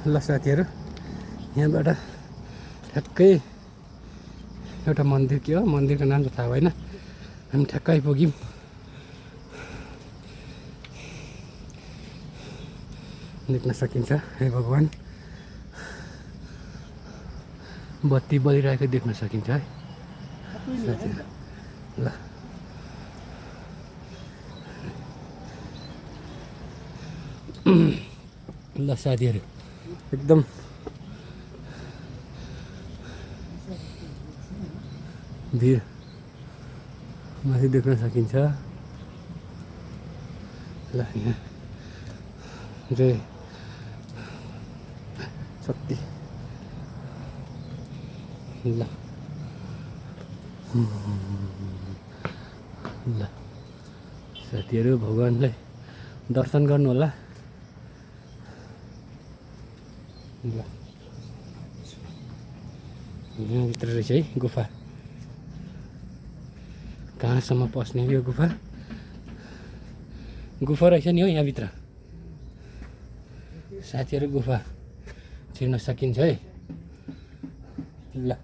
ल साथीहरू यहाँबाट ठ्याक्कै एउटा मन्दिर के हो मन्दिरको नाम त थाहा भएन हामी ठ्याक्कै आइपुग्यौँ देख्न सकिन्छ हे भगवान् बत्ती बलिरहेको देख्न सकिन्छ है साथीहरू ल ल साथीहरू एकदम भिड माथि देख्न सकिन्छ ल यहाँ जय शक्ति ल ल साथीहरू भगवान्लाई दर्शन गर्नु होला ल यहाँभित्र रहेछ है गुफा कहाँसम्म पस्ने यो गुफा गुफा रहेछ नि हो यहाँभित्र साथीहरू गुफा छिर्न सकिन्छ है ल